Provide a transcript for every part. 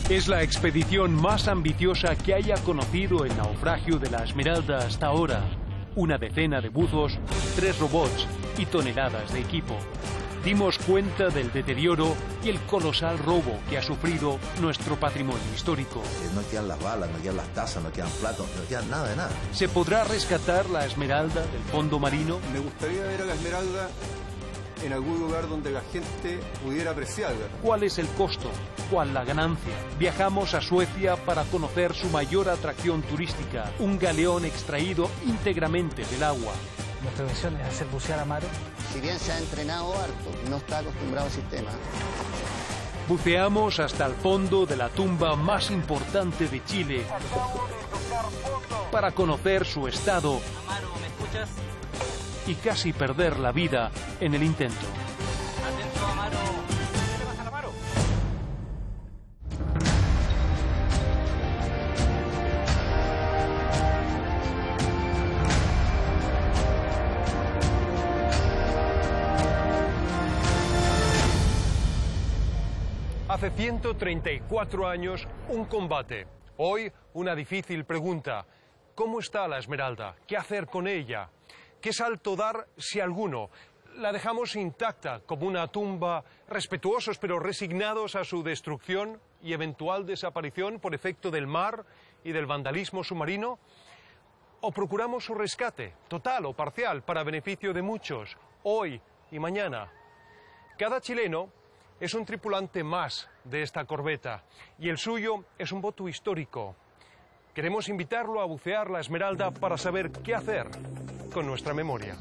Es la expedición más ambiciosa que haya conocido el naufragio de la Esmeralda hasta ahora. Una decena de buzos, 3 robots y toneladas de equipo. Dimos cuenta del deterioro y el colosal robo que ha sufrido nuestro patrimonio histórico. No quedan las balas, no quedan las tazas, no quedan platos, no quedan nada de nada. ¿Se podrá rescatar la Esmeralda del fondo marino? Me gustaría ver a la Esmeralda en algún lugar donde la gente pudiera apreciarla. ¿Cuál es el costo? ¿Cuál la ganancia? Viajamos a Suecia para conocer su mayor atracción turística, un galeón extraído íntegramente del agua. Nuestra misión es hacer bucear a Amaro. Si bien se ha entrenado harto, no está acostumbrado al sistema. Buceamos hasta el fondo de la tumba más importante de Chile para conocer su estado. Amaro, ¿me escuchas? Y casi perder la vida en el intento. Atento, Amaro. ¿Qué le pasa a Amaro? Hace 134 años, un combate. Hoy, una difícil pregunta. ¿Cómo está la Esmeralda? ¿Qué hacer con ella? ¿Qué salto dar, si alguno? La dejamos intacta, como una tumba, respetuosos pero resignados a su destrucción y eventual desaparición por efecto del mar y del vandalismo submarino. ¿O procuramos su rescate, total o parcial, para beneficio de muchos, hoy y mañana? Cada chileno es un tripulante más de esta corbeta y el suyo es un voto histórico. Queremos invitarlo a bucear la Esmeralda para saber qué hacer con nuestra memoria.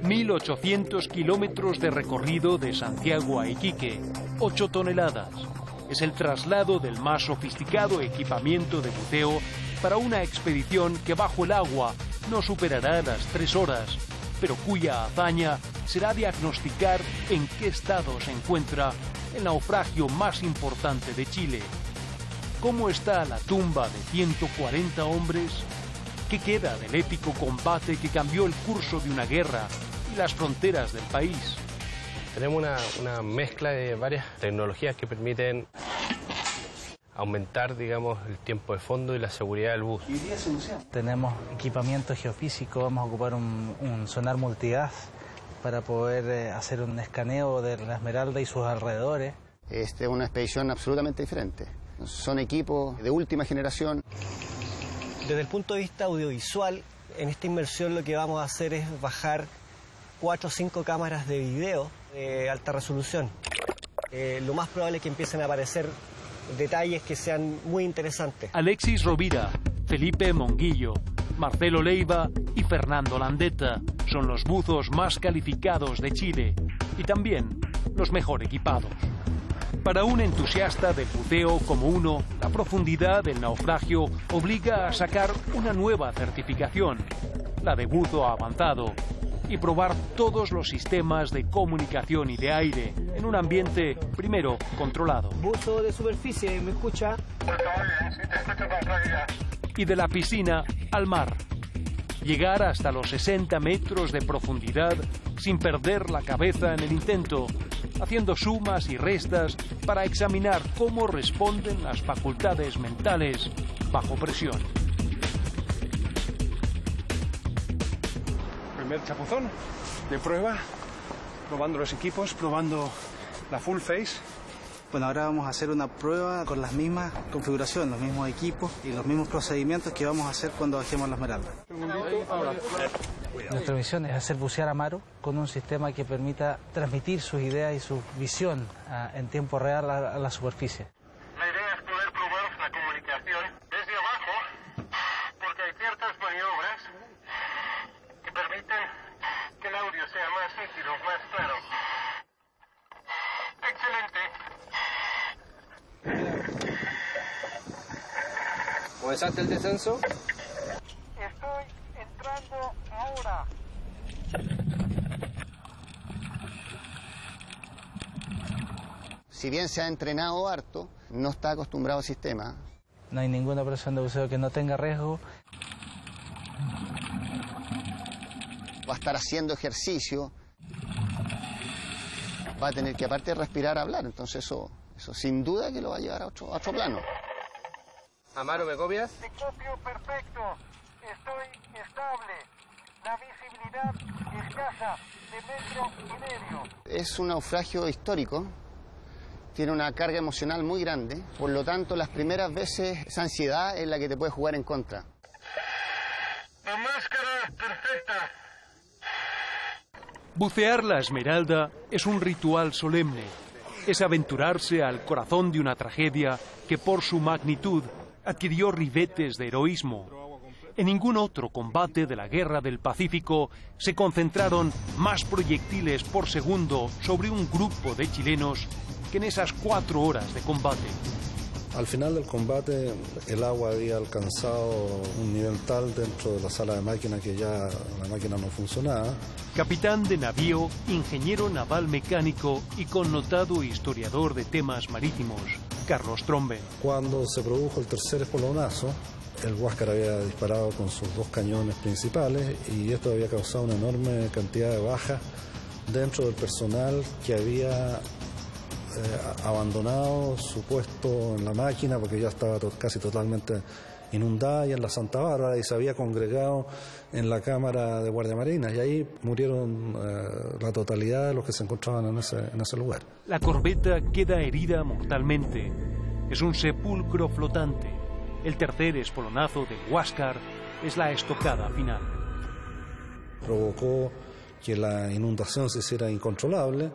1800 kilómetros de recorrido de Santiago a Iquique, 8 toneladas. Es el traslado del más sofisticado equipamiento de buceo para una expedición que bajo el agua no superará las 3 horas, pero cuya hazaña será diagnosticar en qué estado se encuentra el naufragio más importante de Chile. ¿Cómo está la tumba de 140 hombres? ¿Qué queda del épico combate que cambió el curso de una guerra y las fronteras del país? Tenemos una mezcla de varias tecnologías que permiten aumentar, digamos, el tiempo de fondo y la seguridad del bus. Tenemos equipamiento geofísico, vamos a ocupar un sonar multigas para poder hacer un escaneo de la Esmeralda y sus alrededores. Esta es una expedición absolutamente diferente. Son equipos de última generación. Desde el punto de vista audiovisual, en esta inmersión lo que vamos a hacer es bajar 4 o 5 cámaras de video de alta resolución. Lo más probable es que empiecen a aparecer detalles que sean muy interesantes. Alexis Rovira, Felipe Monguillo, Marcelo Leiva y Fernando Landeta son los buzos más calificados de Chile y también los mejor equipados. Para un entusiasta del buceo como uno, la profundidad del naufragio obliga a sacar una nueva certificación, la de buzo avanzado, y probar todos los sistemas de comunicación y de aire en un ambiente, primero, controlado. Buzo de superficie, ¿me escucha? Y de la piscina al mar. Llegar hasta los 60 metros de profundidad sin perder la cabeza en el intento, haciendo sumas y restas para examinar cómo responden las facultades mentales bajo presión. Primer chapuzón de prueba, probando los equipos, probando la full face. Bueno, ahora vamos a hacer una prueba con las mismas configuraciones, los mismos equipos y los mismos procedimientos que vamos a hacer cuando bajemos la Esmeralda. Nuestra misión es hacer bucear a Amaro con un sistema que permita transmitir sus ideas y su visión en tiempo real a la superficie. La idea es poder probar la comunicación desde abajo, porque hay ciertas maniobras que permiten que el audio sea más nítido, más claro. ¡Excelente! ¿Comenzaste el descenso? Estoy entrando ahora. Si bien se ha entrenado harto, no está acostumbrado al sistema. No hay ninguna operación de buceo que no tenga riesgo. Va a estar haciendo ejercicio. Va a tener que, aparte de respirar, hablar. Entonces eso Eso sin duda que lo va a llevar a otro plano. Amaro, ¿me copias? Te copio perfecto. Estoy estable. La visibilidad escasa de 1,5 metros. Es un naufragio histórico. Tiene una carga emocional muy grande. Por lo tanto, las primeras veces esa ansiedad es la que te puede jugar en contra. La máscara perfecta. Bucear la Esmeralda es un ritual solemne. Es aventurarse al corazón de una tragedia que por su magnitud adquirió ribetes de heroísmo. En ningún otro combate de la Guerra del Pacífico se concentraron más proyectiles por segundo sobre un grupo de chilenos que en esas 4 horas de combate. Al final del combate, el agua había alcanzado un nivel tal dentro de la sala de máquina que ya la máquina no funcionaba. Capitán de navío, ingeniero naval mecánico y connotado historiador de temas marítimos, Carlos Tromben. Cuando se produjo el tercer espolonazo, el Huáscar había disparado con sus 2 cañones principales y esto había causado una enorme cantidad de bajas dentro del personal que había abandonado su puesto en la máquina porque ya estaba casi totalmente inundada, y en la Santa Bárbara, y se había congregado en la cámara de Guardia Marina, y ahí murieron la totalidad de los que se encontraban en ese lugar. La corbeta queda herida mortalmente. Es un sepulcro flotante. El tercer espolonazo del Huáscar es la estocada final. Provocó que la inundación se hiciera incontrolable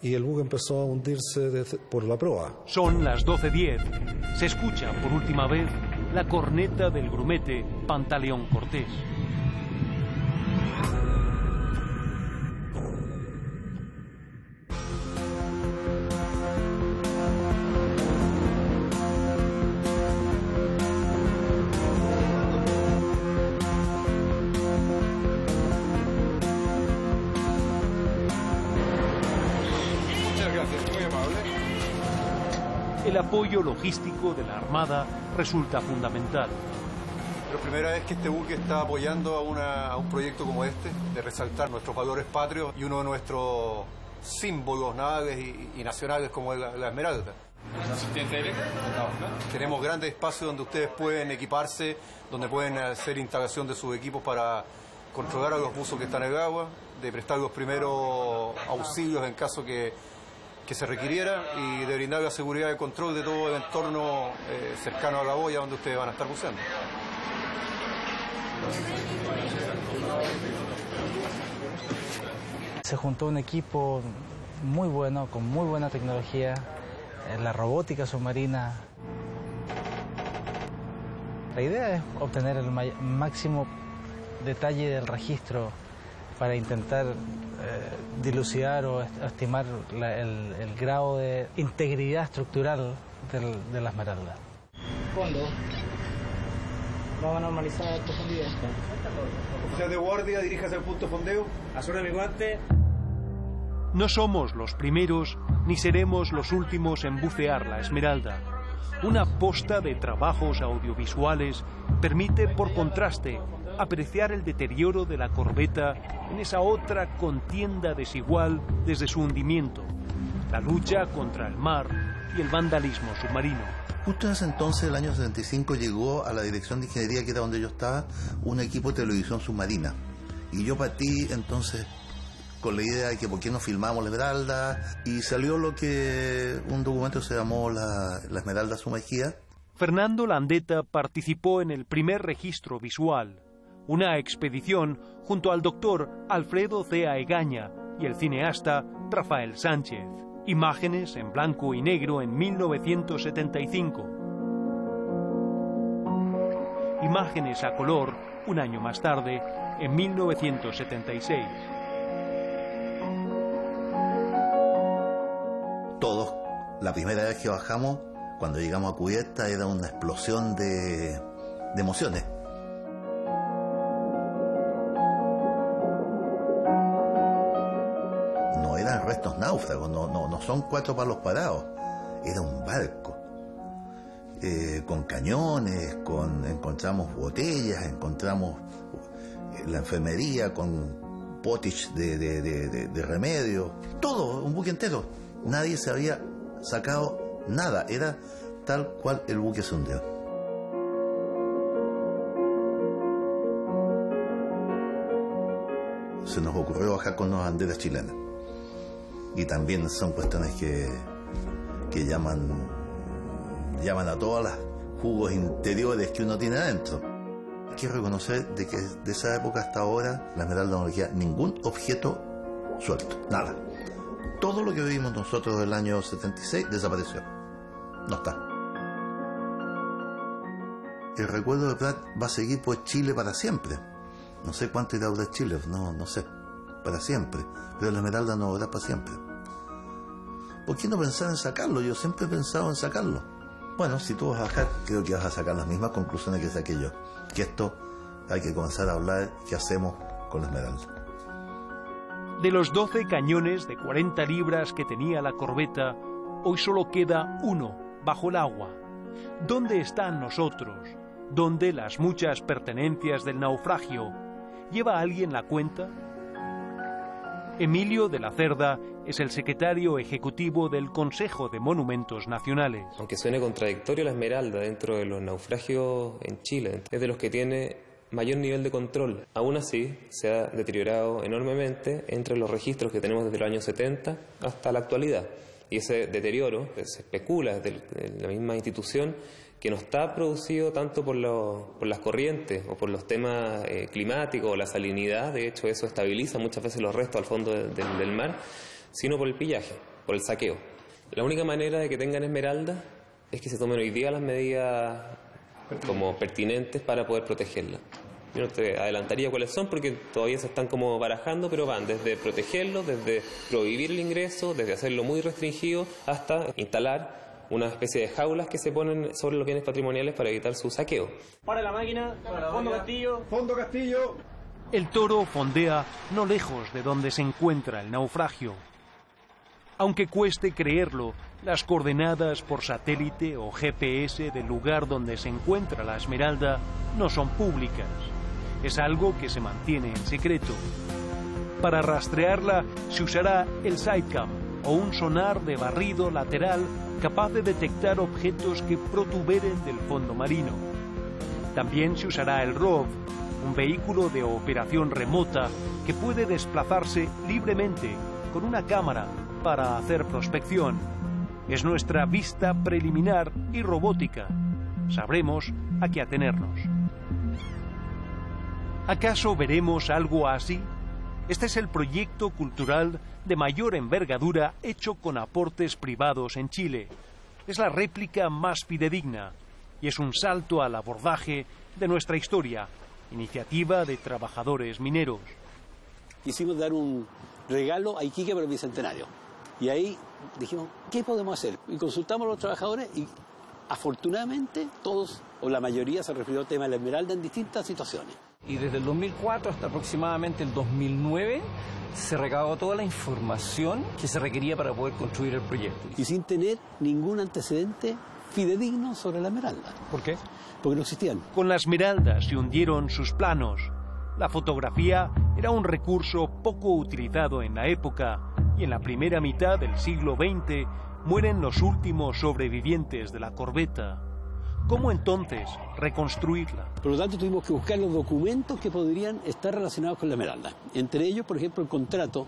y el buque empezó a hundirse por la proa. Son las 12:10. Se escucha por última vez la corneta del grumete Pantaleón Cortés. El apoyo logístico de la Armada resulta fundamental. Es la primera vez que este buque está apoyando a un proyecto como este, de resaltar nuestros valores patrios y uno de nuestros símbolos navales y nacionales como es la Esmeralda. Tenemos grandes espacios donde ustedes pueden equiparse, donde pueden hacer instalación de sus equipos para controlar a los buzos que están en el agua, de prestar los primeros auxilios en caso que se requiriera, y de brindar la seguridad y control de todo el entorno cercano a la boya donde ustedes van a estar buceando. Se juntó un equipo muy bueno, con muy buena tecnología, en la robótica submarina. La idea es obtener el máximo detalle del registro para intentar dilucidar o estimar el grado de integridad estructural de la Esmeralda. Fondo. Vamos a normalizar la profundidad. Oficial de guardia, diríjase al punto fondeo. Azura mi guante. No somos los primeros ni seremos los últimos en bucear la Esmeralda. Una posta de trabajos audiovisuales permite, por contraste, apreciar el deterioro de la corbeta en esa otra contienda desigual desde su hundimiento, la lucha contra el mar y el vandalismo submarino. Justo en ese entonces, el año 75, llegó a la dirección de ingeniería, que era donde yo estaba, un equipo de televisión submarina. Y yo partí entonces con la idea de que por qué no filmamos la Esmeralda, y salió un documento que se llamó la Esmeralda sumergida. Fernando Landeta participó en el primer registro visual, una expedición junto al doctor Alfredo Cea Egaña y el cineasta Rafael Sánchez. Imágenes en blanco y negro en 1975. Imágenes a color un año más tarde, en 1976. Todos, la primera vez que bajamos, cuando llegamos a cubierta, era una explosión de emociones. No eran restos náufragos, no son 4 palos parados, era un barco. Con cañones, encontramos botellas, encontramos la enfermería con pottage de remedio, todo, un buque entero. Nadie se había sacado nada, era tal cual el buque se hundió. Se nos ocurrió bajar con unas banderas chilenas. Y también son cuestiones que llaman a todos los jugos interiores que uno tiene adentro. Hay que reconocer de que de esa época hasta ahora la Esmeralda no le queda ningún objeto suelto, nada. Todo lo que vivimos nosotros del año 76 desapareció. No está. El recuerdo de Prat va a seguir por Chile para siempre. No sé cuánto irá a durar Chile, no sé, para siempre. Pero la Esmeralda no durará para siempre. ¿Por qué no pensar en sacarlo? Yo siempre he pensado en sacarlo. Bueno, si tú vas a bajar, creo que vas a sacar las mismas conclusiones que saqué yo. Que esto hay que comenzar a hablar qué hacemos con la Esmeralda. De los 12 cañones de 40 libras que tenía la corbeta, hoy solo queda uno bajo el agua. ¿Dónde están nosotros? ¿Dónde las muchas pertenencias del naufragio? ¿Lleva alguien la cuenta? Emilio de la Cerda es el secretario ejecutivo del Consejo de Monumentos Nacionales. Aunque suene contradictorio, la Esmeralda dentro de los naufragios en Chile es de los que tiene mayor nivel de control. Aún así, se ha deteriorado enormemente entre los registros que tenemos desde los años 70 hasta la actualidad. Y ese deterioro se especula desde la misma institución que no está producido tanto por las corrientes o por los temas climáticos o la salinidad. De hecho, eso estabiliza muchas veces los restos al fondo del mar, sino por el pillaje, por el saqueo. La única manera de que tengan esmeralda es que se tomen hoy día las medidas como pertinentes para poder protegerla. Yo no te adelantaría cuáles son porque todavía se están como barajando, pero van desde protegerlo, desde prohibir el ingreso, desde hacerlo muy restringido, hasta instalar una especie de jaulas que se ponen sobre los bienes patrimoniales para evitar su saqueo. Para la máquina, fondo Castillo. Fondo Castillo. El Toro fondea no lejos de donde se encuentra el naufragio. Aunque cueste creerlo, las coordenadas por satélite o GPS del lugar donde se encuentra la Esmeralda no son públicas. Es algo que se mantiene en secreto. Para rastrearla se usará el Sidecam o un sonar de barrido lateral capaz de detectar objetos que protuberen del fondo marino. También se usará el ROV, un vehículo de operación remota que puede desplazarse libremente con una cámara para hacer prospección. Es nuestra vista preliminar y robótica. Sabremos a qué atenernos. ¿Acaso veremos algo así? Este es el proyecto cultural de mayor envergadura hecho con aportes privados en Chile. Es la réplica más fidedigna y es un salto al abordaje de nuestra historia, iniciativa de trabajadores mineros. Quisimos dar un regalo a Iquique para el Bicentenario. Y ahí dijimos, ¿qué podemos hacer? Y consultamos a los trabajadores y afortunadamente todos o la mayoría se refirió al tema de la Esmeralda en distintas situaciones. Y desde el 2004 hasta aproximadamente el 2009 se recabó toda la información que se requería para poder construir el proyecto. Y sin tener ningún antecedente fidedigno sobre la Esmeralda. ¿Por qué? Porque no existían. Con la Esmeralda se hundieron sus planos. La fotografía era un recurso poco utilizado en la época y en la primera mitad del siglo XX mueren los últimos sobrevivientes de la corbeta. ¿Cómo entonces reconstruirla? Por lo tanto, tuvimos que buscar los documentos que podrían estar relacionados con la Esmeralda. Entre ellos, por ejemplo, el contrato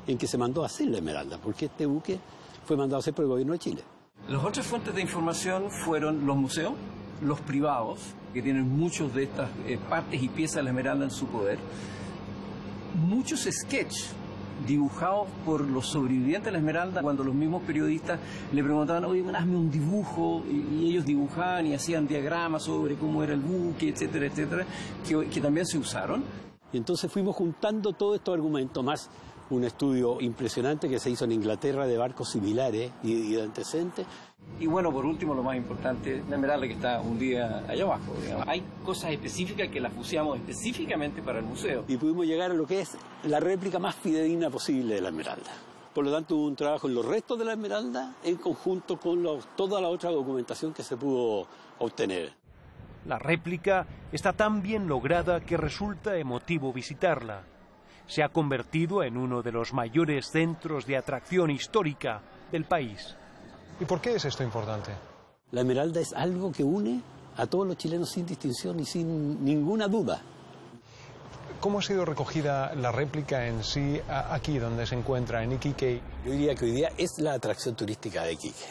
en que se mandó a hacer la Esmeralda, porque este buque fue mandado a hacer por el gobierno de Chile. Las otras fuentes de información fueron los museos, los privados, que tienen muchos de estas partes y piezas de la Esmeralda en su poder, muchos sketches dibujados por los sobrevivientes de la Esmeralda, cuando los mismos periodistas le preguntaban, oye, hazme un dibujo, y ellos dibujaban y hacían diagramas sobre cómo era el buque, etcétera, etcétera, que también se usaron. Y entonces fuimos juntando todos estos argumentos, más un estudio impresionante que se hizo en Inglaterra de barcos similares y de antecedentes. Y bueno, por último, lo más importante, la Esmeralda que está hundida allá abajo, digamos. Hay cosas específicas que las fusiamos específicamente para el museo. Y pudimos llegar a lo que es la réplica más fidedigna posible de la Esmeralda. Por lo tanto, hubo un trabajo en los restos de la Esmeralda en conjunto con toda la otra documentación que se pudo obtener. La réplica está tan bien lograda que resulta emotivo visitarla. Se ha convertido en uno de los mayores centros de atracción histórica del país. ¿Y por qué es esto importante? La esmeralda es algo que une a todos los chilenos sin distinción y sin ninguna duda. ¿Cómo ha sido recogida la réplica en sí aquí donde se encuentra, en Iquique? Yo diría que hoy día es la atracción turística de Iquique.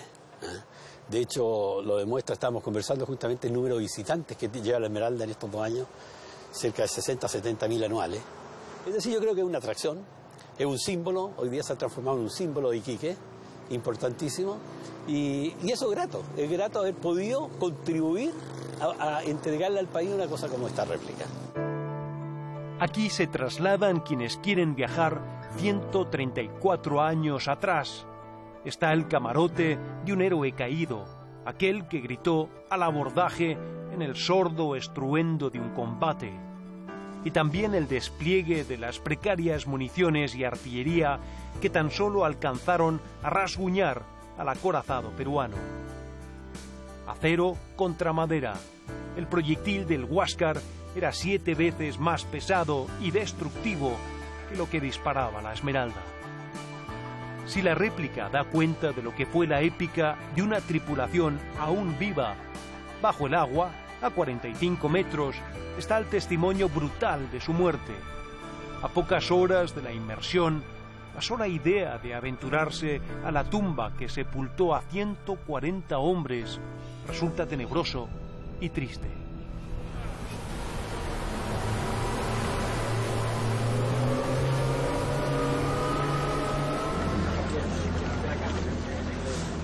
De hecho, lo demuestra, estamos conversando justamente el número de visitantes que lleva la esmeralda en estos 2 años, cerca de 60 a 70 mil anuales. Es decir, yo creo que es una atracción, es un símbolo, hoy día se ha transformado en un símbolo de Iquique, importantísimo, y eso es grato haber podido contribuir a entregarle al país una cosa como esta réplica. Aquí se trasladan quienes quieren viajar 134 años atrás. Está el camarote de un héroe caído, aquel que gritó al abordaje en el sordo estruendo de un combate. Y también el despliegue de las precarias municiones y artillería que tan solo alcanzaron a rasguñar al acorazado peruano. Acero contra madera. El proyectil del Huáscar era 7 veces más pesado y destructivo que lo que disparaba la Esmeralda. Si la réplica da cuenta de lo que fue la épica de una tripulación aún viva, bajo el agua, a 45 metros, está el testimonio brutal de su muerte. A pocas horas de la inmersión, la sola idea de aventurarse a la tumba que sepultó a 140 hombres resulta tenebroso y triste.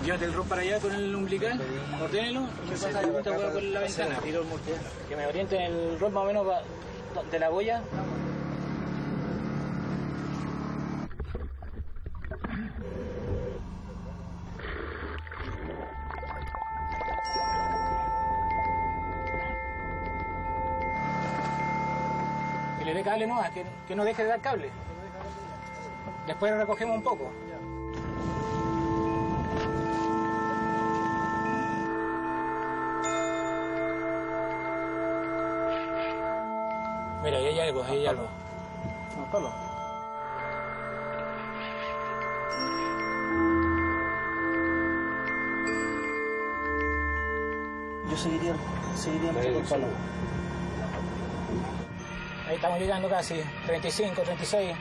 Llévate el rol para allá con el umbilical, ordénelo, y me pasa la punta hueá por la ventana. Que me orienten el rol más o menos de la boya. Que le dé cable nomás, que no deje de dar cable. Después recogemos un poco. Mira, ahí hay algo, ahí hay algo. Pablo. Yo seguiría con Pablo. Ahí estamos llegando casi, 35, 36.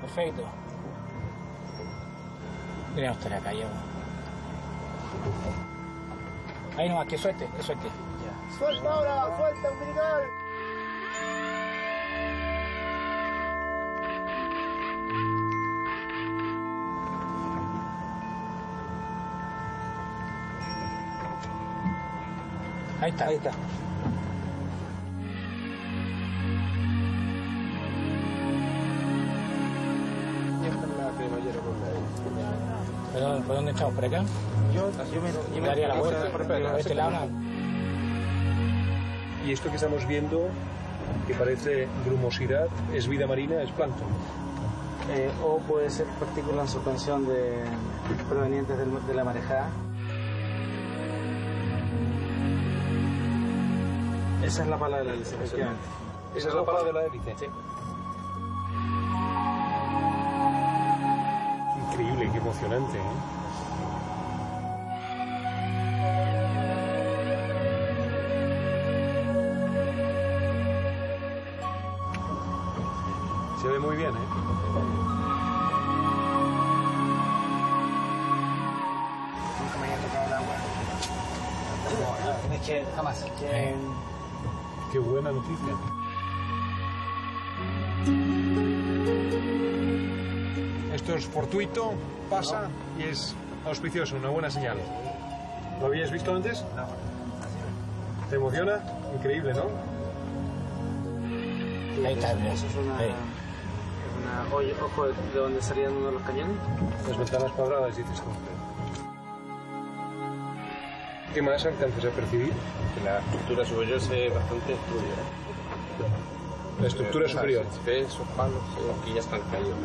Perfecto. Miremos hasta la calle. Ahí nomás, que suelte, que suelte. ¡Suelta ahora! ¡Suelta, umbilical! Ahí está. Ahí está. ¿Por dónde estamos? ¿Por acá? Yo me daría la vuelta. Por este lado. Y esto que estamos viendo, que parece grumosidad, ¿es vida marina, es plancton? O puede ser partículas en suspensión provenientes de la marejada. Esa es la pala de la hélice, efectivamente. ¿Esa es la pala de la hélice? Sí. Increíble, qué emocionante, ¿eh? Se ve muy bien, ¿eh? Es que jamás. Qué buena noticia. Esto es fortuito, pasa y es auspicioso, una buena señal. ¿Lo habías visto antes? No. ¿Te emociona? Increíble, ¿no? Ahí está, eso es una ojo de donde salían uno de los cañones. Las ventanas cuadradas, dices tú. ¿Qué más alcanzas a percibir? Que la estructura superior se ve bastante destruida. La estructura superior. Se ve esos palos que ya están caídos.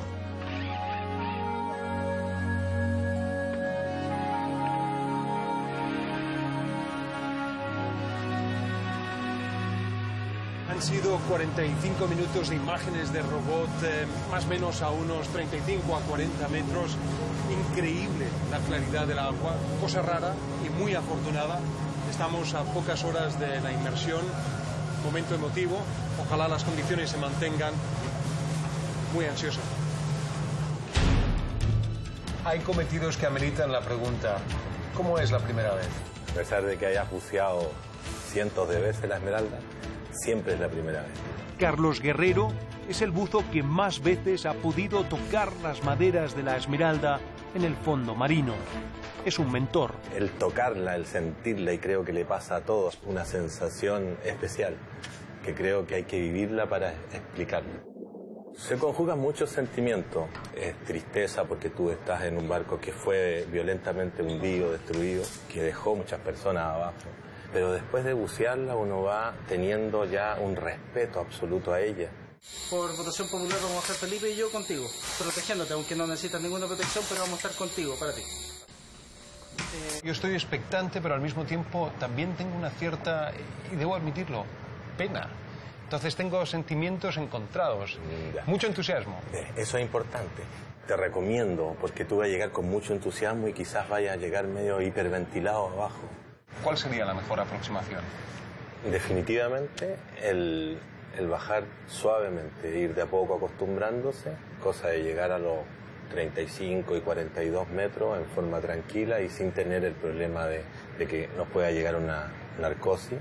Han sido 45 minutos de imágenes de robot, más o menos a unos 35 a 40 metros. Increíble la claridad del agua, cosa rara y muy afortunada. Estamos a pocas horas de la inmersión, momento emotivo. Ojalá las condiciones se mantengan. Muy ansiosa. Hay cometidos que ameritan la pregunta: ¿cómo es la primera vez? A pesar de que hayas buceado cientos de veces la Esmeralda, siempre es la primera vez. Carlos Guerrero es el buzo que más veces ha podido tocar las maderas de la Esmeralda en el fondo marino. Es un mentor. El tocarla, el sentirla, y creo que le pasa a todos, una sensación especial, que creo que hay que vivirla para explicarla. Se conjugan muchos sentimientos. Es tristeza porque tú estás en un barco que fue violentamente hundido, destruido, que dejó muchas personas abajo. Pero después de bucearla uno va teniendo ya un respeto absoluto a ella. Por votación popular vamos a estar Felipe y yo contigo, protegiéndote, aunque no necesitas ninguna protección, pero vamos a estar contigo, para ti. Yo estoy expectante, pero al mismo tiempo también tengo una cierta, y debo admitirlo, pena. Entonces tengo sentimientos encontrados, mucho entusiasmo. Eso es importante. Te recomiendo, porque tú vas a llegar con mucho entusiasmo y quizás vayas a llegar medio hiperventilado abajo. ¿Cuál sería la mejor aproximación? Definitivamente el bajar suavemente, ir de a poco acostumbrándose, cosa de llegar a los 35 y 42 metros en forma tranquila y sin tener el problema de que nos pueda llegar una narcosis.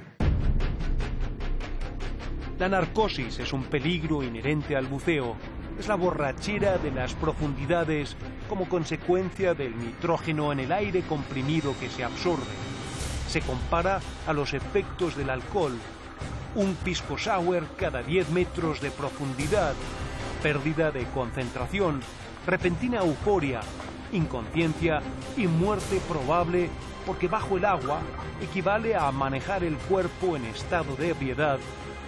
La narcosis es un peligro inherente al buceo. Es la borrachera de las profundidades como consecuencia del nitrógeno en el aire comprimido que se absorbe. Se compara a los efectos del alcohol. Un pisco sour cada 10 metros de profundidad, pérdida de concentración, repentina euforia, inconsciencia y muerte probable, porque bajo el agua equivale a manejar el cuerpo en estado de ebriedad,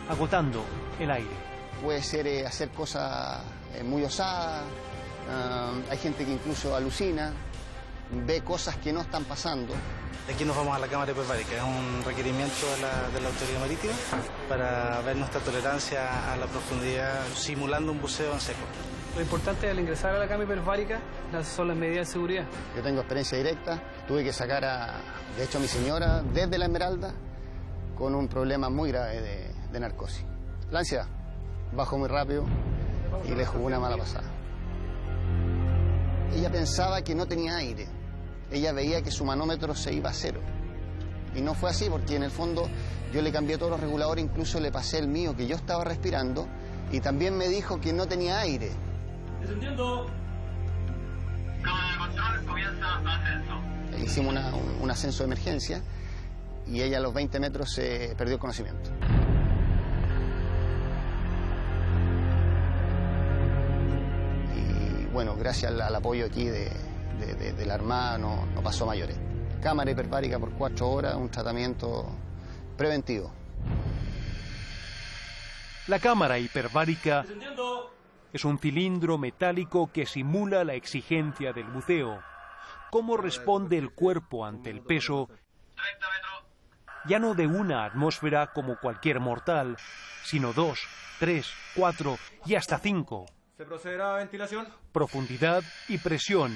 agotando el aire. Puede ser hacer cosas muy osadas, hay gente que incluso alucina, ve cosas que no están pasando. Aquí nos vamos a la cámara hiperbárica, es un requerimiento de la Autoridad Marítima para ver nuestra tolerancia a la profundidad simulando un buceo en seco. Lo importante al ingresar a la cámara hiperbárica son las medidas de seguridad. Yo tengo experiencia directa, tuve que sacar de hecho a mi señora desde la Esmeralda con un problema muy grave de narcosis. La ansiedad, bajó muy rápido y le jugó una mala pasada. Ella pensaba que no tenía aire. Ella veía que su manómetro se iba a cero. Y no fue así, porque en el fondo yo le cambié todos los reguladores, incluso le pasé el mío que yo estaba respirando, y también me dijo que no tenía aire. Descendiendo. Cámara de control, comienza ascenso. Hicimos un ascenso de emergencia y ella a los 20 metros se perdió el conocimiento. Y bueno, gracias al apoyo aquí de la Armada no pasó a mayores. Cámara hiperbárica por 4 horas, un tratamiento preventivo. La cámara hiperbárica es un cilindro metálico que simula la exigencia del buceo. ¿Cómo responde el cuerpo ante el peso? Ya no de una atmósfera como cualquier mortal, sino 2, 3, 4 y hasta 5. Se procederá a ventilación. Profundidad y presión.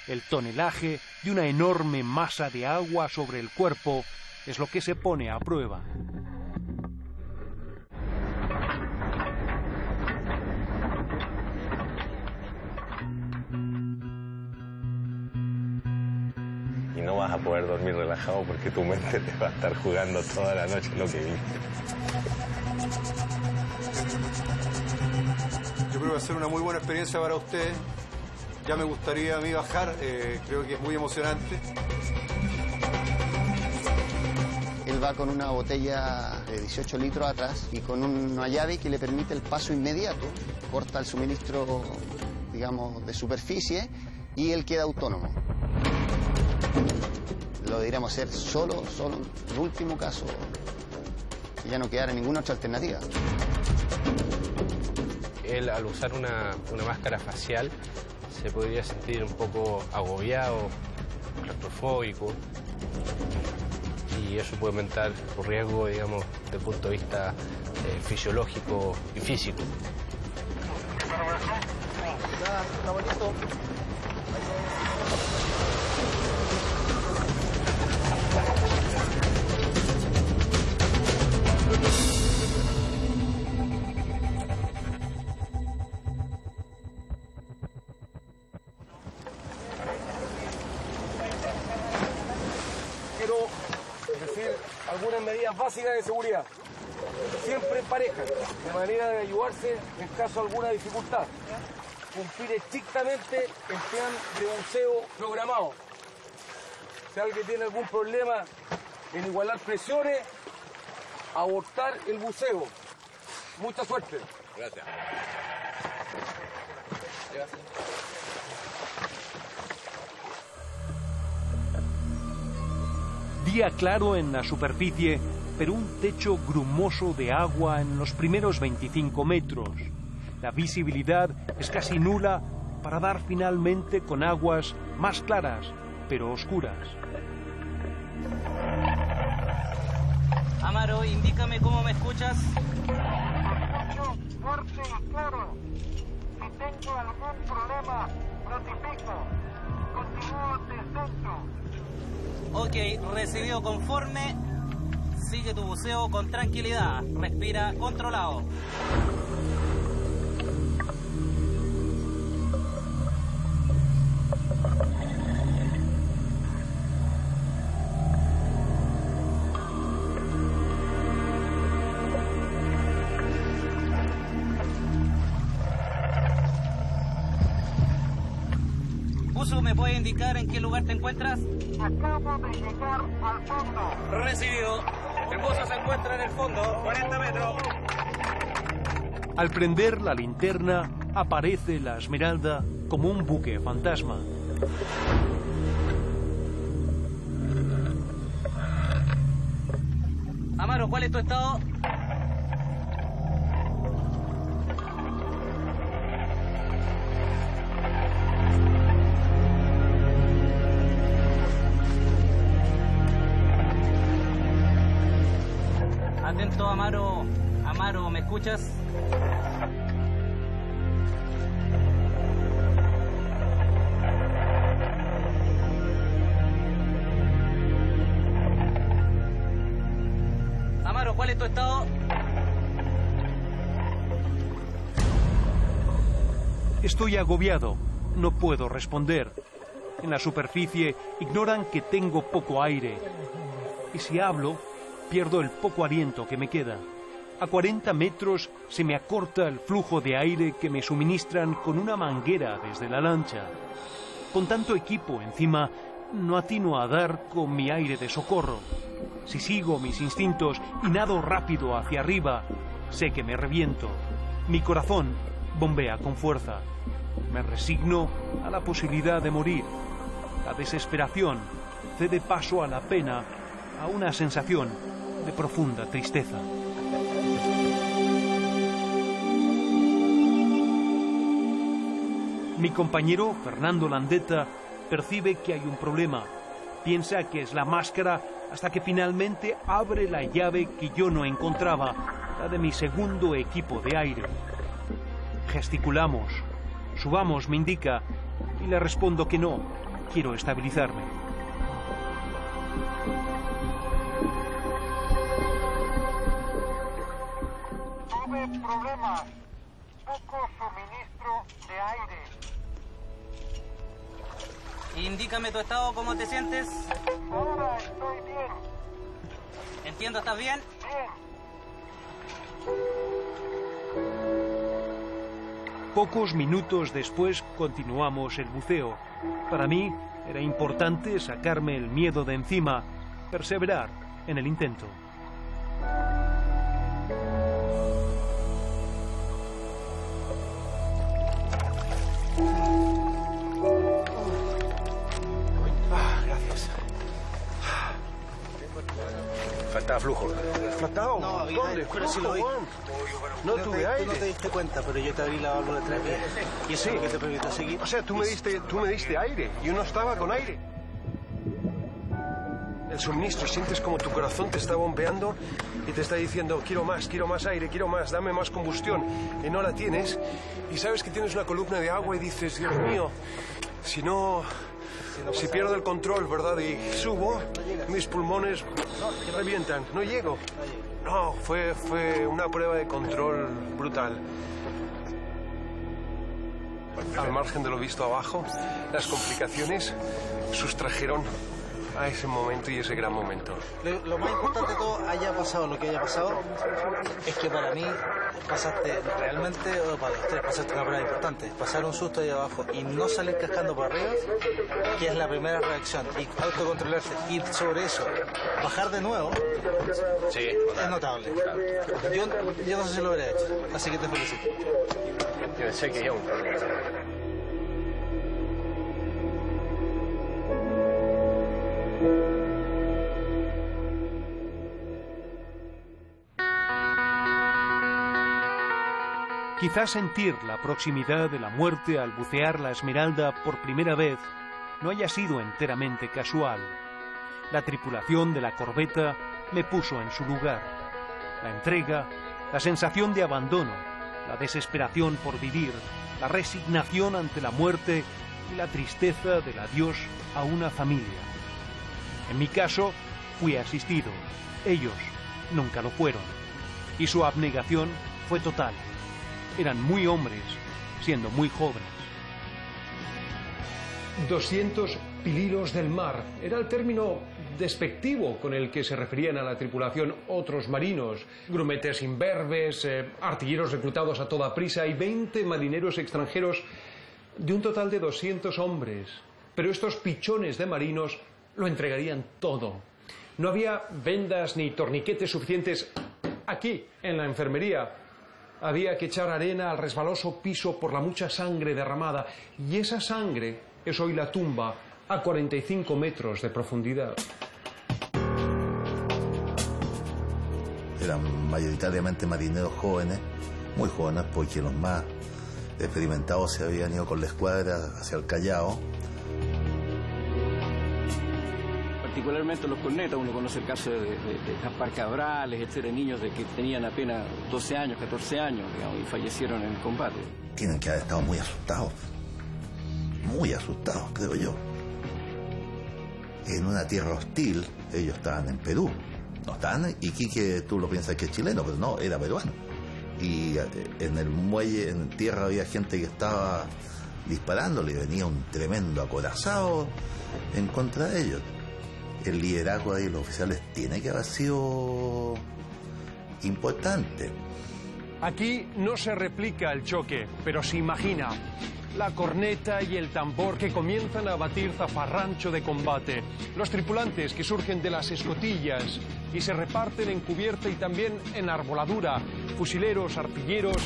El tonelaje de una enorme masa de agua sobre el cuerpo es lo que se pone a prueba. Y no vas a poder dormir relajado porque tu mente te va a estar jugando toda la noche lo que viste. Yo creo que va a ser una muy buena experiencia para ustedes. Ya me gustaría a mí bajar, creo que es muy emocionante. Él va con una botella de 18 litros atrás y con una llave que le permite el paso inmediato. Corta el suministro, digamos, de superficie y él queda autónomo. Lo deberíamos hacer solo en el último caso, que ya no quedara ninguna otra alternativa. Él, al usar una máscara facial, se podría sentir un poco agobiado, claustrofóbico. y eso puede aumentar el riesgo, digamos, desde el punto de vista fisiológico y físico. Quiero decir algunas medidas básicas de seguridad. Siempre en pareja, de manera de ayudarse en caso de alguna dificultad. Cumplir estrictamente el plan de buceo programado. Si alguien tiene algún problema en igualar presiones, abortar el buceo. Mucha suerte. Gracias. Día claro en la superficie, pero un techo grumoso de agua en los primeros 25 metros. La visibilidad es casi nula para dar finalmente con aguas más claras, pero oscuras. Amaro, indícame cómo me escuchas. Escucho fuerte y claro. Si tengo algún problema, notifico. Continúo descenso. Ok, recibido conforme. Sigue tu buceo con tranquilidad. Respira controlado. Buzo, ¿me puede indicar en qué lugar te encuentras? Acabo de llegar al fondo. Recibido. El buzo se encuentra en el fondo, 40 metros. Al prender la linterna, aparece la Esmeralda como un buque fantasma. Amaro, ¿cuál es tu estado? Atento, Amaro. Amaro, ¿me escuchas? Amaro, ¿cuál es tu estado? Estoy agobiado. No puedo responder. En la superficie ignoran que tengo poco aire. Y si hablo, pierdo el poco aliento que me queda. A 40 metros se me acorta el flujo de aire que me suministran con una manguera desde la lancha. Con tanto equipo encima, no atino a dar con mi aire de socorro. Si sigo mis instintos y nado rápido hacia arriba, sé que me reviento. Mi corazón bombea con fuerza. Me resigno a la posibilidad de morir. La desesperación cede paso a la pena, a una sensación de profunda tristeza. Mi compañero, Fernando Landeta, percibe que hay un problema. Piensa que es la máscara hasta que finalmente abre la llave que yo no encontraba, la de mi segundo equipo de aire. Gesticulamos. Subamos, me indica, y le respondo que no. Quiero estabilizarme. Tuve problemas. Poco suministro de aire. Indícame tu estado, ¿cómo te sientes? Ahora estoy bien. Entiendo, ¿estás bien? Bien. Pocos minutos después continuamos el buceo. Para mí era importante sacarme el miedo de encima, perseverar en el intento. Gracias. Faltaba flujo. ¿Faltaba? No, ¿Dónde? pero si lo vi. No tuve aire. Tú no te diste cuenta, pero yo te abrí la válvula de terapia. Y eso es lo que te permitió seguir. O sea, tú me diste aire. Yo no estaba con aire. el suministro, sientes como tu corazón te está bombeando y te está diciendo quiero más aire, quiero más, dame más combustión, y no la tienes, y sabes que tienes una columna de agua y dices, Dios mío, si pierdo el control, ¿verdad? Y subo, mis pulmones revientan, no llego. No, fue una prueba de control brutal. Al margen de lo visto abajo, las complicaciones sustrajeron a ese momento y ese gran momento. Lo más importante de todo, haya pasado lo que haya pasado, es que para mí pasaste realmente, o para ustedes pasaste una prueba importante, pasar un susto ahí abajo y no salir cascando por arriba, que es la primera reacción, y autocontrolarse, y sobre eso, bajar de nuevo, sí, es notable. Yo no sé si lo hubiera hecho, así que te felicito. Yo pensé que yo. Quizás sentir la proximidad de la muerte al bucear la Esmeralda por primera vez no haya sido enteramente casual. La tripulación de la corbeta me puso en su lugar. La entrega, la sensación de abandono, la desesperación por vivir, la resignación ante la muerte y la tristeza del adiós a una familia. En mi caso, fui asistido. Ellos nunca lo fueron. Y su abnegación fue total. Eran muy hombres, siendo muy jóvenes. 200 pililos del mar. Era el término despectivo con el que se referían a la tripulación otros marinos. Grumetes imberbes, artilleros reclutados a toda prisa y 20 marineros extranjeros de un total de 200 hombres. Pero estos pichones de marinos lo entregarían todo. No había vendas ni torniquetes suficientes aquí, en la enfermería. Había que echar arena al resbaloso piso por la mucha sangre derramada, y esa sangre es hoy la tumba a 45 metros de profundidad. Eran mayoritariamente marineros jóvenes, muy jóvenes, porque los más experimentados se habían ido con la escuadra hacia el Callao. Particularmente los cornetas, uno conoce el caso de Gaspar Cabrales, etcétera, niños que tenían apenas 12 años, 14 años, digamos, y fallecieron en el combate. Tienen que haber estado muy asustados, creo yo. En una tierra hostil, ellos estaban en Perú, no estaban en Iquique, tú lo piensas que es chileno, pero no, era peruano. Y en el muelle, en tierra, había gente que estaba disparándole y venía un tremendo acorazado en contra de ellos. El liderazgo de los oficiales tiene que haber sido importante. Aquí no se replica el choque, pero se imagina la corneta y el tambor que comienzan a batir zafarrancho de combate, los tripulantes que surgen de las escotillas y se reparten en cubierta y también en arboladura, fusileros, artilleros,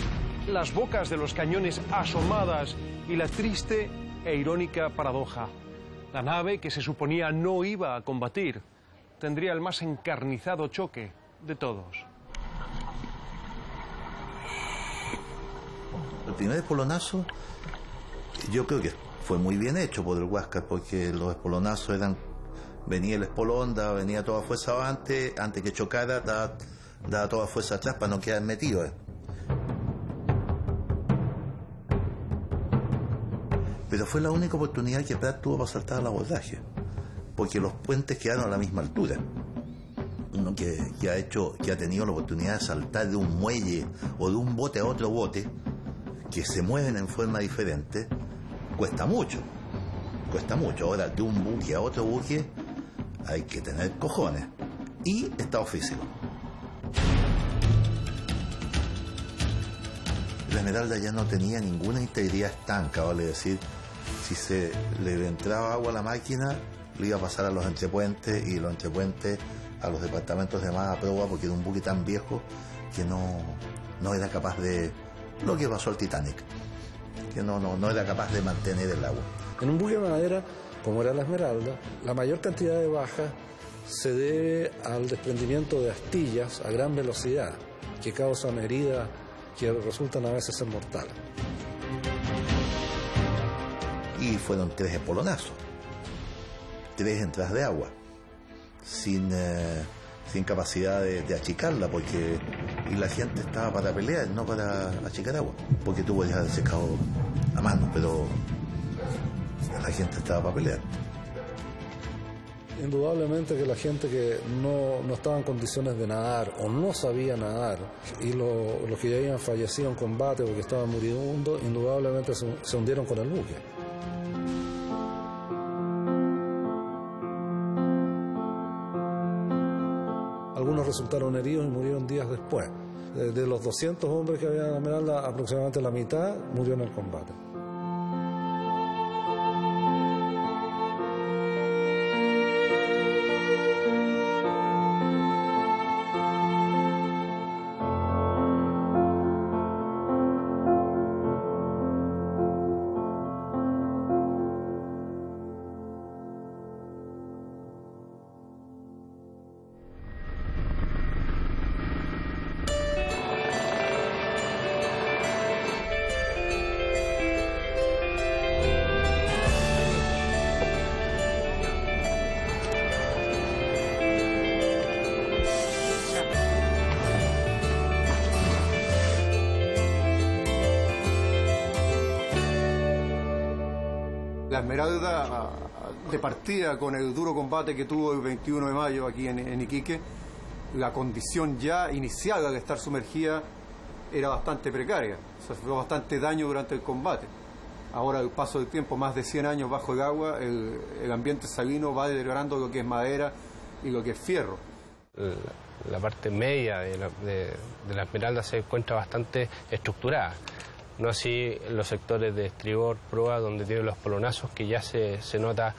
las bocas de los cañones asomadas y la triste e irónica paradoja. La nave, que se suponía no iba a combatir, tendría el más encarnizado choque de todos. El primer espolonazo, yo creo que fue muy bien hecho por el Huáscar, porque los espolonazos eran, venía el espolón, venía toda fuerza adelante, antes que chocara, daba toda fuerza atrás para no quedar metido. Pero fue la única oportunidad que Prat tuvo para saltar al abordaje, porque los puentes quedaron a la misma altura. Uno que ha tenido la oportunidad de saltar de un muelle o de un bote a otro bote, que se mueven en forma diferente, cuesta mucho. Ahora, de un buque a otro buque, hay que tener cojones y estado físico. La Esmeralda ya no tenía ninguna integridad estanca, vale decir, si se le entraba agua a la máquina, le iba a pasar a los entrepuentes y los entrepuentes a los departamentos de más a proa, porque era un buque tan viejo que no era capaz de... Lo que pasó al Titanic, que no era capaz de mantener el agua. En un buque de madera, como era la Esmeralda, la mayor cantidad de bajas se debe al desprendimiento de astillas a gran velocidad, que causan heridas que resultan a veces ser mortales. Y fueron 3 espolonazos, 3 entradas de agua. sin capacidad de achicarla, porque y la gente estaba para pelear, no para achicar agua, porque tú podías haber secado a mano, pero la gente estaba para pelear. Indudablemente que la gente que no estaba en condiciones de nadar o no sabía nadar, y los que ya habían fallecido en combate porque estaban moribundos, indudablemente se hundieron con el buque. Algunos resultaron heridos y murieron días después. De los 200 hombres que había en la Esmeralda, aproximadamente la mitad murió en el combate. La Esmeralda, de partida con el duro combate que tuvo el 21 de mayo aquí en Iquique, la condición ya inicial al estar sumergida era bastante precaria, sufrió bastante daño durante el combate. Ahora, al paso del tiempo, más de 100 años bajo el agua, el ambiente salino va deteriorando lo que es madera y lo que es fierro. La parte media de la Esmeralda se encuentra bastante estructurada. No así los sectores de estribor, proa, donde tienen los polonazos, que ya se nota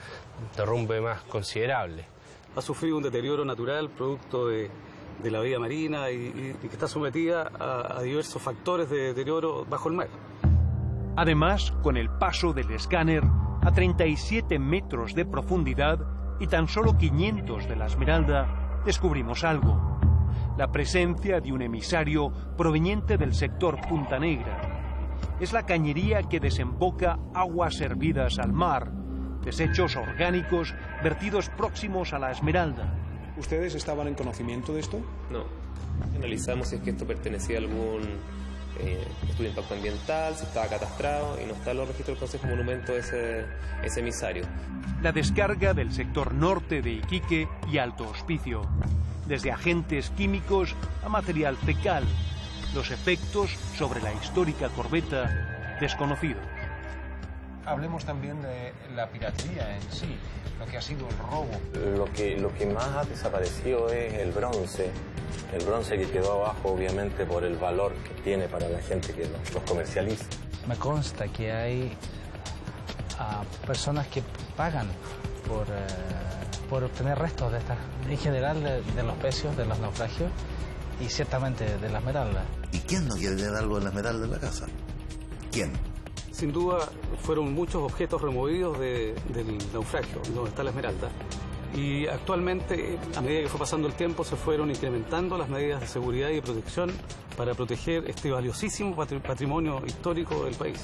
derrumbe más considerable. Ha sufrido un deterioro natural producto de la vida marina y que está sometida a diversos factores de deterioro bajo el mar. Además, con el paso del escáner a 37 metros de profundidad y tan solo 500 de la Esmeralda, descubrimos algo: la presencia de un emisario proveniente del sector Punta Negra. Es la cañería que desemboca aguas hervidas al mar, desechos orgánicos vertidos próximos a la Esmeralda. ¿Ustedes estaban en conocimiento de esto? No. Analizamos si es que esto pertenecía a algún estudio de impacto ambiental, si estaba catastrado, y no está en los registros del Consejo Monumento ese emisario. La descarga del sector norte de Iquique y Alto Hospicio, desde agentes químicos a material fecal. Los efectos sobre la histórica corbeta, desconocidos. Hablemos también de la piratería en sí, lo que ha sido el robo. Lo que más ha desaparecido es el bronce que quedó abajo, obviamente, por el valor que tiene para la gente que los comercializa. Me consta que hay personas que pagan por obtener restos de estas, en general de los pecios, de los naufragios, y ciertamente de la Esmeralda. ¿Y quién no quiere tener algo de la Esmeralda en la casa? ¿Quién? Sin duda fueron muchos objetos removidos del naufragio, donde está la Esmeralda. Y actualmente, a medida que fue pasando el tiempo, se fueron incrementando las medidas de seguridad y de protección para proteger este valiosísimo patrimonio histórico del país.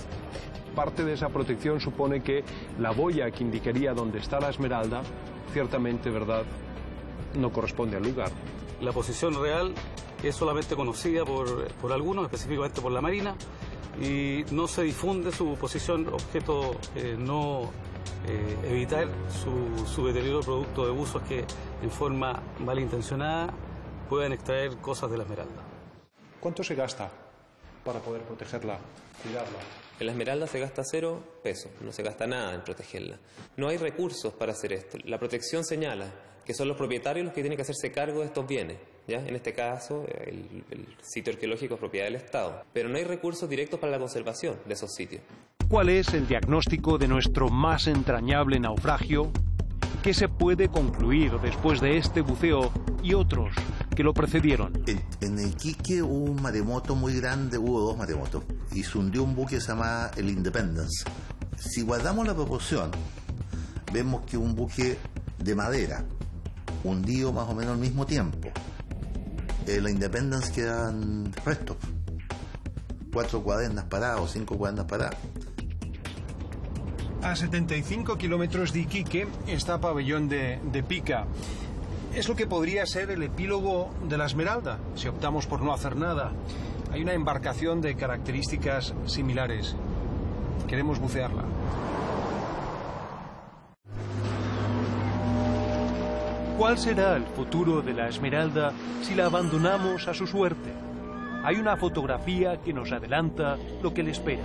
Parte de esa protección supone que la boya que indicaría dónde está la Esmeralda, ciertamente, ¿verdad?, no corresponde al lugar. La posición real es solamente conocida por algunos, específicamente por la Marina, y no se difunde su posición, objeto no evitar su deterioro producto de usos que en forma malintencionada puedan extraer cosas de la Esmeralda. ¿Cuánto se gasta para poder protegerla, cuidarla? En la Esmeralda se gasta 0 pesos, no se gasta nada en protegerla. No hay recursos para hacer esto. La protección señala que son los propietarios los que tienen que hacerse cargo de estos bienes. ¿Ya? En este caso, el sitio arqueológico es propiedad del Estado. Pero no hay recursos directos para la conservación de esos sitios. ¿Cuál es el diagnóstico de nuestro más entrañable naufragio? ¿Qué se puede concluir después de este buceo y otros que lo precedieron? En Iquique hubo un maremoto muy grande, hubo 2 maremotos, y se hundió un buque que se llamaba el Independence. Si guardamos la proporción, vemos que un buque de madera, hundido más o menos al mismo tiempo. La Independence quedan restos. 4 cuadernas paradas, 5 cuadernas paradas. A 75 kilómetros de Iquique está Pabellón de Pica. Es lo que podría ser el epílogo de la Esmeralda, si optamos por no hacer nada. Hay una embarcación de características similares. Queremos bucearla. ¿Cuál será el futuro de la Esmeralda si la abandonamos a su suerte? Hay una fotografía que nos adelanta lo que le espera.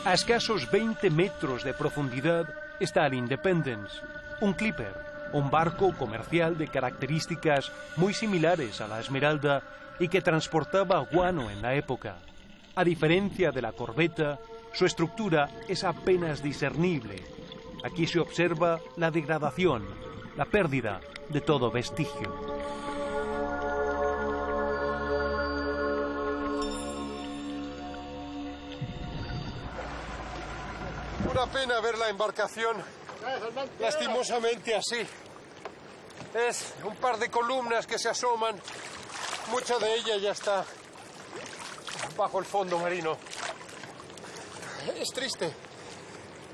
A escasos 20 metros de profundidad está el Independence, un clipper, un barco comercial de características muy similares a la Esmeralda y que transportaba guano en la época. A diferencia de la corbeta, su estructura es apenas discernible. Aquí se observa la degradación, la pérdida de todo vestigio. Una pena ver la embarcación lastimosamente así. Es un par de columnas que se asoman. Mucha de ella ya está bajo el fondo marino. Es triste.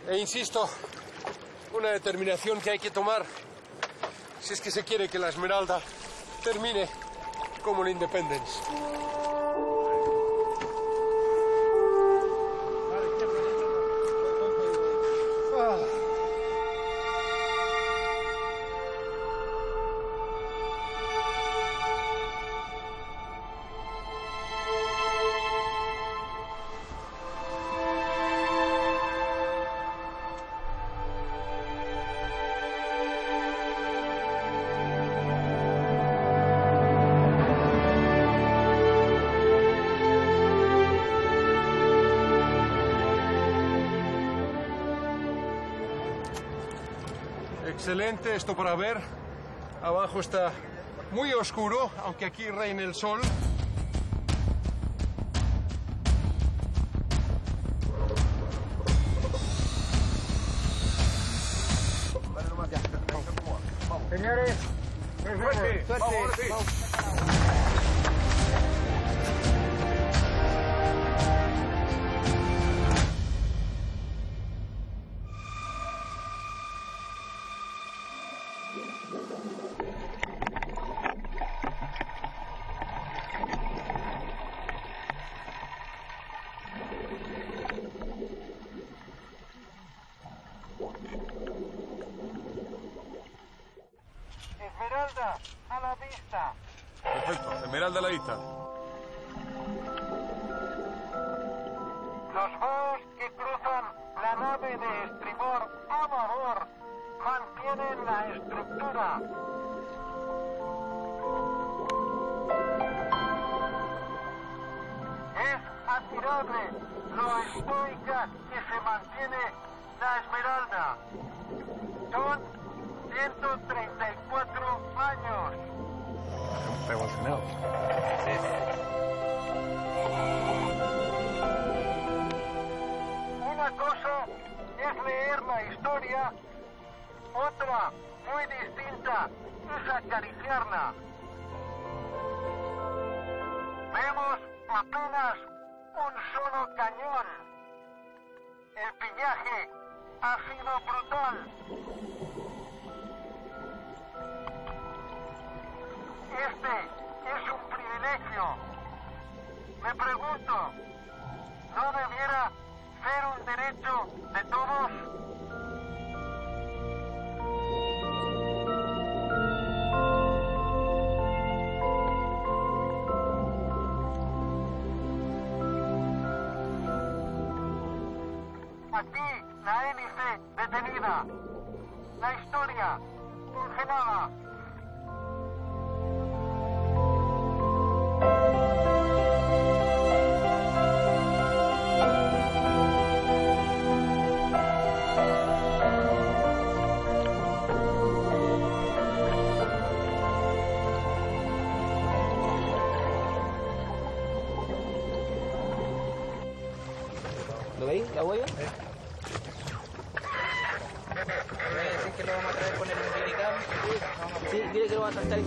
E insisto, una determinación que hay que tomar si es que se quiere que la Esmeralda termine como el Independence. Excelente esto para ver. Abajo está muy oscuro, aunque aquí reine el sol. Señores, suerte. Esmeralda, a la vista. Perfecto, Esmeralda a la vista. Los boos que cruzan la nave de estribor a babor mantienen la estructura. Es admirable lo estoica que se mantiene la Esmeralda. Son 134 años. Revolucionado. Una cosa es leer la historia, otra, muy distinta, es acariciarla. Vemos apenas un solo cañón. El pillaje ha sido brutal. Este es un privilegio. Me pregunto, ¿no debiera ser un derecho de todos? Aquí la hélice detenida, la historia congelada. ¿Lo veis? ¿La huella? ¿Me decís que lo vamos a traer con el umbilical? Sí, dile que lo va a saltar y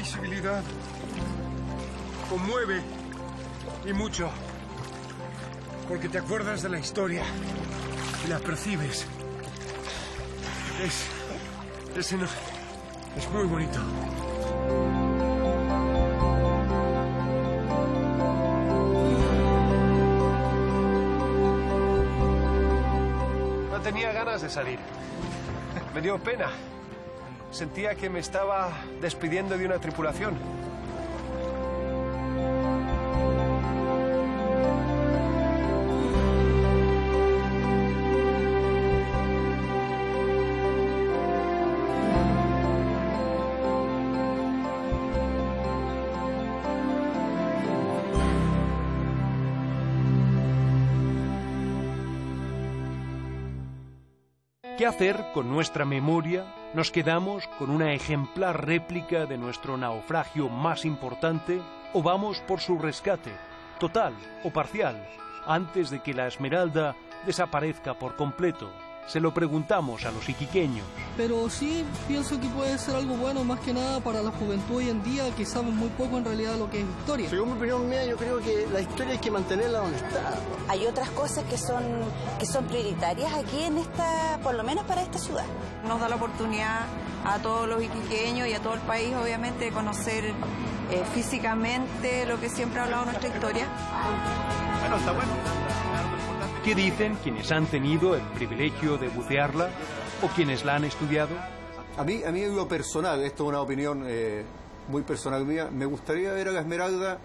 visibilidad conmueve y mucho, porque te acuerdas de la historia y la percibes. Es muy bonito. No tenía ganas de salir. Me dio pena. Sentía que me estaba despidiendo de una tripulación. ¿Qué hacer con nuestra memoria? ¿Nos quedamos con una ejemplar réplica de nuestro naufragio más importante o vamos por su rescate, total o parcial, antes de que la Esmeralda desaparezca por completo? Se lo preguntamos a los iquiqueños. Pero sí pienso que puede ser algo bueno, más que nada para la juventud hoy en día, que saben muy poco en realidad lo que es historia. Según mi opinión mía, yo creo que la historia hay que mantenerla donde está. Hay otras cosas que son prioritarias aquí en esta, por lo menos para esta ciudad. Nos da la oportunidad a todos los iquiqueños y a todo el país, obviamente, de conocer físicamente lo que siempre ha hablado nuestra historia. Bueno, está bueno. ¿Qué dicen quienes han tenido el privilegio de bucearla o quienes la han estudiado? A mí en lo personal, esto es una opinión muy personal mía, me gustaría ver a la Esmeralda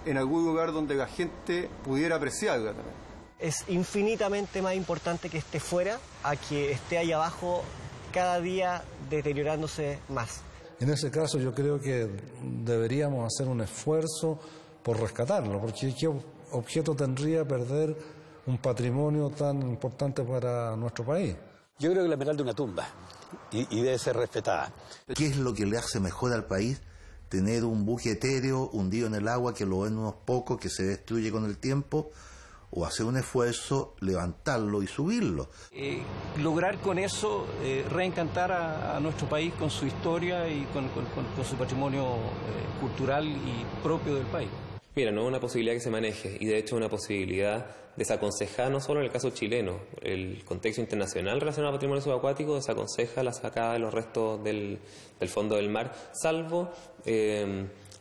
en algún lugar donde la gente pudiera apreciarla también. Es infinitamente más importante que esté fuera a que esté ahí abajo cada día deteriorándose más. En ese caso yo creo que deberíamos hacer un esfuerzo por rescatarlo, porque ¿qué objeto tendría perder un patrimonio tan importante para nuestro país? Yo creo que la Esmeralda es una tumba y debe ser respetada. ¿Qué es lo que le hace mejor al país? Tener un buque etéreo hundido en el agua que lo ven unos pocos, que se destruye con el tiempo, o hacer un esfuerzo, levantarlo y subirlo. Lograr con eso reencantar a nuestro país con su historia y con su patrimonio cultural y propio del país. Mira, no es una posibilidad que se maneje y de hecho es una posibilidad desaconsejar, no solo en el caso chileno, el contexto internacional relacionado al patrimonio subacuático desaconseja la sacada de los restos del fondo del mar, salvo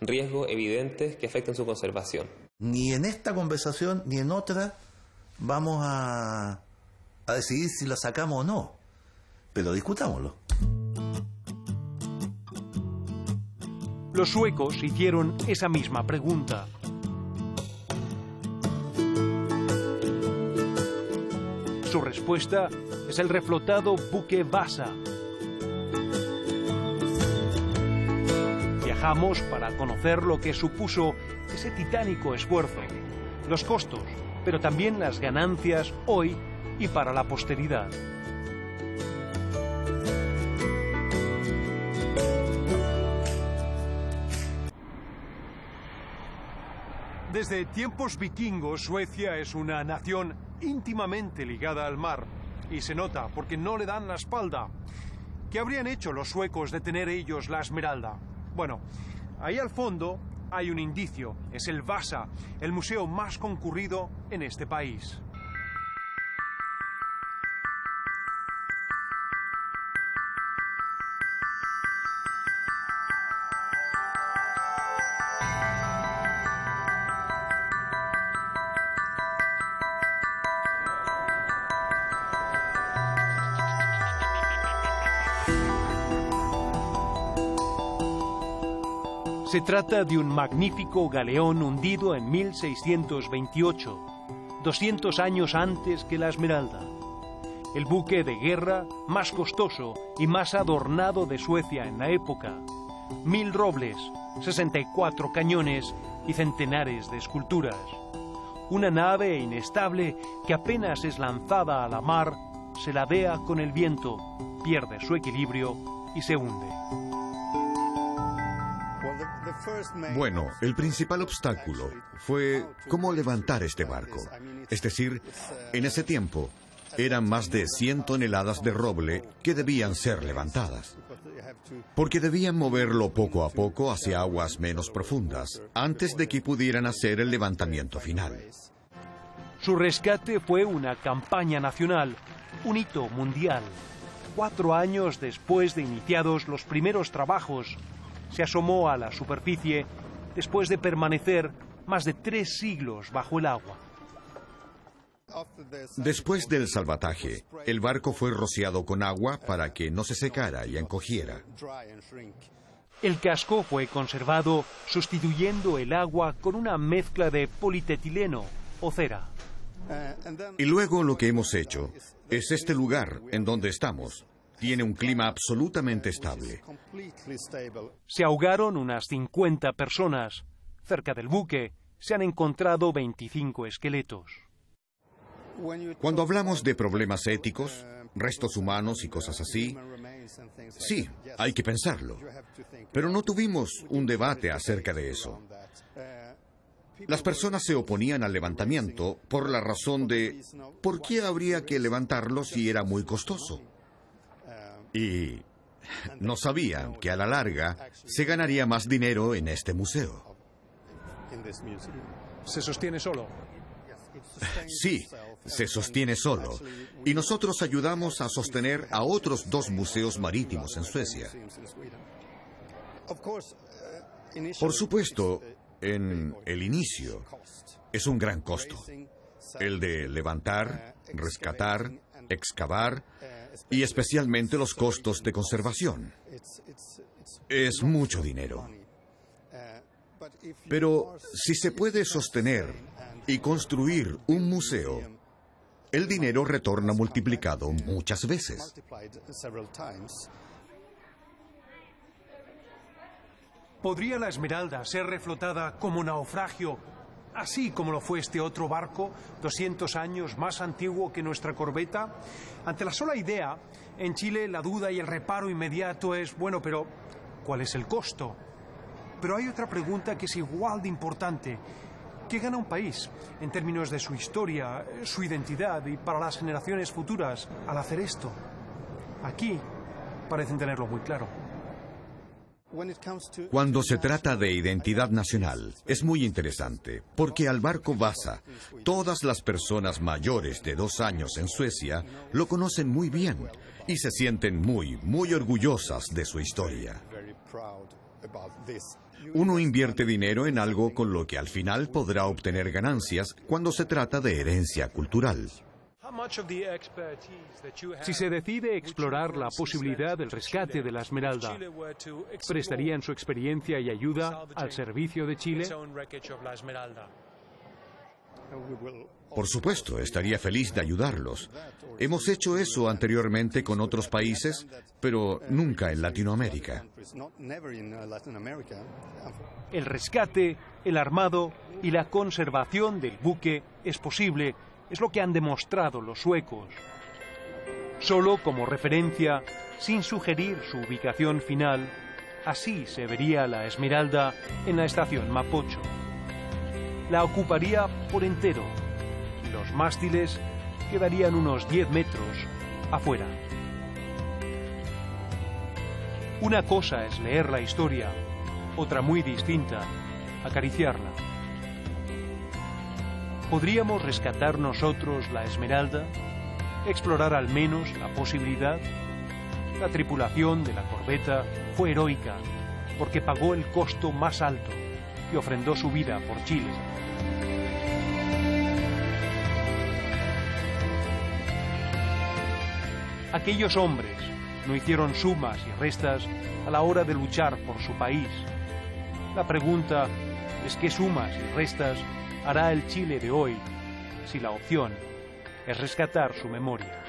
riesgos evidentes que afecten su conservación. Ni en esta conversación ni en otra vamos a decidir si la sacamos o no, pero discutámoslo. Los suecos hicieron esa misma pregunta. Su respuesta es el reflotado buque Vasa. Viajamos para conocer lo que supuso ese titánico esfuerzo, los costos, pero también las ganancias hoy y para la posteridad. Desde tiempos vikingos, Suecia es una nación íntimamente ligada al mar. Y se nota porque no le dan la espalda. ¿Qué habrían hecho los suecos de tener ellos la Esmeralda? Bueno, ahí al fondo hay un indicio. Es el Vasa, el museo más concurrido en este país. Se trata de un magnífico galeón hundido en 1628, 200 años antes que la Esmeralda. El buque de guerra más costoso y más adornado de Suecia en la época. 1000 robles, 64 cañones y centenares de esculturas. Una nave inestable que apenas es lanzada a la mar, se ladea con el viento, pierde su equilibrio y se hunde. Bueno, el principal obstáculo fue cómo levantar este barco. Es decir, en ese tiempo eran más de 100 toneladas de roble que debían ser levantadas. porque debían moverlo poco a poco hacia aguas menos profundas, antes de que pudieran hacer el levantamiento final. Su rescate fue una campaña nacional, un hito mundial. 4 años después de iniciados los primeros trabajos, se asomó a la superficie después de permanecer más de 3 siglos bajo el agua. Después del salvataje, el barco fue rociado con agua para que no se secara y encogiera. El casco fue conservado sustituyendo el agua con una mezcla de polietileno o cera. Y luego lo que hemos hecho es este lugar en donde estamos. Tiene un clima absolutamente estable. Se ahogaron unas 50 personas. Cerca del buque se han encontrado 25 esqueletos. Cuando hablamos de problemas éticos, restos humanos y cosas así, sí, hay que pensarlo. Pero no tuvimos un debate acerca de eso. Las personas se oponían al levantamiento por la razón de ¿por qué habría que levantarlo si era muy costoso? Y no sabían que a la larga se ganaría más dinero en este museo. ¿Se sostiene solo? Sí, se sostiene solo. Y nosotros ayudamos a sostener a otros 2 museos marítimos en Suecia. Por supuesto, en el inicio es un gran costo. El de levantar, rescatar, excavar y especialmente los costos de conservación. Es mucho dinero. Pero si se puede sostener y construir un museo, el dinero retorna multiplicado muchas veces. ¿Podría la Esmeralda ser reflotada como naufragio, así como lo fue este otro barco, 200 años más antiguo que nuestra corbeta? Ante la sola idea, en Chile la duda y el reparo inmediato es, bueno, pero ¿cuál es el costo? Pero hay otra pregunta que es igual de importante. ¿Qué gana un país en términos de su historia, su identidad y para las generaciones futuras al hacer esto? Aquí parecen tenerlo muy claro. Cuando se trata de identidad nacional, es muy interesante, porque al barco Vasa, todas las personas mayores de 2 años en Suecia lo conocen muy bien y se sienten muy orgullosas de su historia. Uno invierte dinero en algo con lo que al final podrá obtener ganancias cuando se trata de herencia cultural. Si se decide explorar la posibilidad del rescate de la Esmeralda, ¿prestarían su experiencia y ayuda al servicio de Chile? Por supuesto, estaría feliz de ayudarlos. Hemos hecho eso anteriormente con otros países, pero nunca en Latinoamérica. El rescate, el armado y la conservación del buque es posible. Es lo que han demostrado los suecos. Solo como referencia, sin sugerir su ubicación final, así se vería la Esmeralda en la estación Mapocho. La ocuparía por entero. Los mástiles quedarían unos 10 metros afuera. Una cosa es leer la historia, otra muy distinta, acariciarla. ¿Podríamos rescatar nosotros la Esmeralda? ¿Explorar al menos la posibilidad? La tripulación de la corbeta fue heroica porque pagó el costo más alto y ofrendó su vida por Chile. Aquellos hombres no hicieron sumas y restas a la hora de luchar por su país. La pregunta es qué sumas y restas hará el Chile de hoy si la opción es rescatar su memoria.